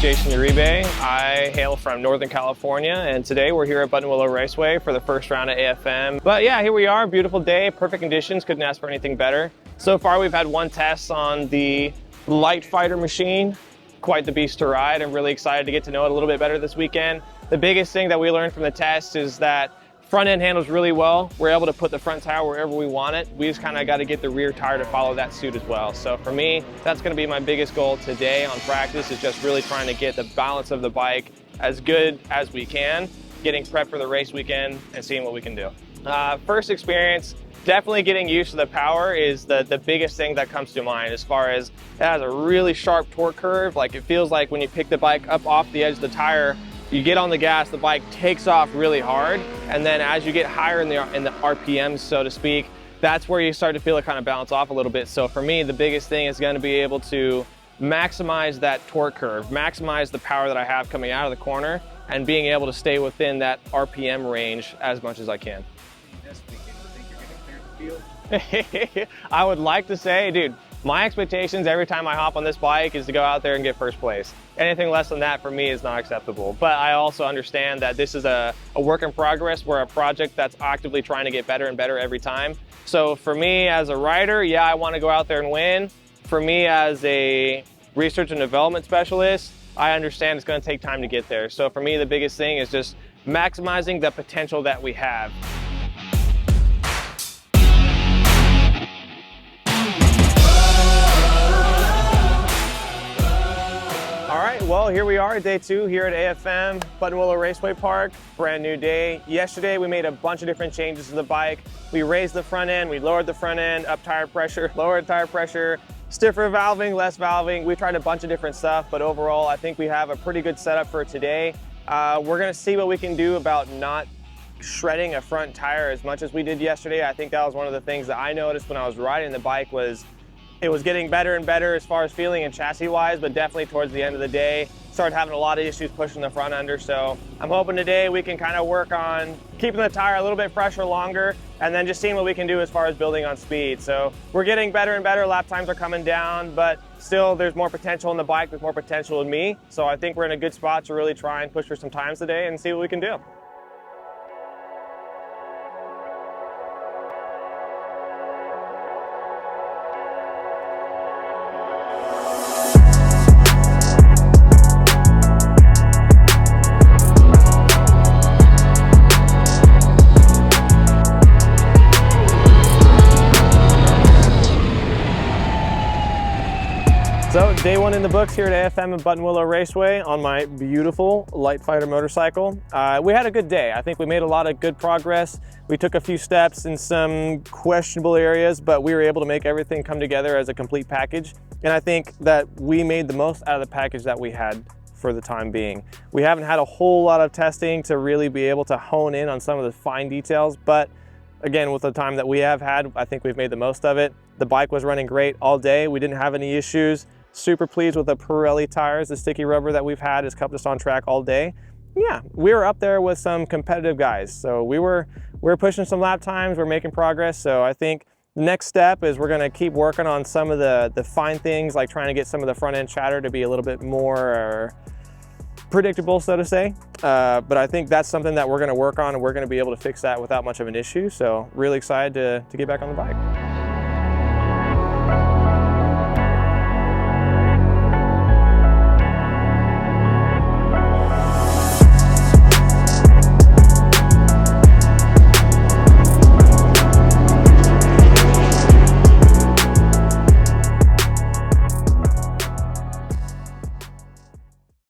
Jayson Uribe. I hail from Northern California, and today we're here at Buttonwillow Raceway for the first round of AFM. But yeah, here we are, beautiful day, perfect conditions, couldn't ask for anything better. So far we've had one test on the Lightfighter machine. Quite the beast to ride. I'm really excited to get to know it a little bit better this weekend. The biggest thing that we learned from the test is that front end handles really well. We're able to put the front tire wherever we want it. We just kind of got to get the rear tire to follow that suit as well. So for me, that's going to be my biggest goal today on practice, is just really trying to get the balance of the bike as good as we can, getting prepped for the race weekend and seeing what we can do. First experience, definitely getting used to the power is the biggest thing that comes to mind, as far as it has a really sharp torque curve. Like, it feels like when you pick the bike up off the edge of the tire, you get on the gas, the bike takes off really hard, and then as you get higher in the RPMs, so to speak, that's where you start to feel it kind of bounce off a little bit. So for me, the biggest thing is going to be able to maximize that torque curve, maximize the power that I have coming out of the corner, and being able to stay within that RPM range as much as I can. This weekend, you think you're going to clear the field? I would like to say, dude, my expectations every time I hop on this bike is to go out there and get first place. Anything less than that for me is not acceptable. But I also understand that this is a work in progress. We're a project that's actively trying to get better and better every time. So for me as a rider, yeah, I want to go out there and win. For me as a research and development specialist, I understand it's going to take time to get there. So for me, the biggest thing is just maximizing the potential that we have. Well, here we are, day 2 here at AFM Buttonwillow Raceway Park. Brand new day. Yesterday we made a bunch of different changes to the bike. We raised the front end, we lowered the front end, up tire pressure, lowered tire pressure, stiffer valving, less valving. We tried a bunch of different stuff, but overall I think we have a pretty good setup for today. We're gonna see what we can do about not shredding a front tire as much as we did yesterday. I think that was one of the things that I noticed when I was riding the bike, was it was getting better and better as far as feeling and chassis wise, but definitely towards the end of the day, started having a lot of issues pushing the front under. So I'm hoping today we can kind of work on keeping the tire a little bit fresher longer, and then just seeing what we can do as far as building on speed. So we're getting better and better, lap times are coming down, but still there's more potential in the bike, there's more potential in me. So I think we're in a good spot to really try and push for some times today and see what we can do. So day 1 in the books here at AFM and Buttonwillow Raceway on my beautiful Lightfighter motorcycle. We had a good day. I think we made a lot of good progress. We took a few steps in some questionable areas, but we were able to make everything come together as a complete package. And I think that we made the most out of the package that we had for the time being. We haven't had a whole lot of testing to really be able to hone in on some of the fine details, but again, with the time that we have had, I think we've made the most of it. The bike was running great all day. We didn't have any issues. Super pleased with the Pirelli tires. The sticky rubber that we've had has kept us on track all day. Yeah, we were up there with some competitive guys. So we were pushing some lap times, we're making progress. So I think the next step is we're gonna keep working on some of the fine things, like trying to get some of the front end chatter to be a little bit more predictable, so to say. But I think that's something that we're gonna work on, and we're gonna be able to fix that without much of an issue. So really excited to get back on the bike.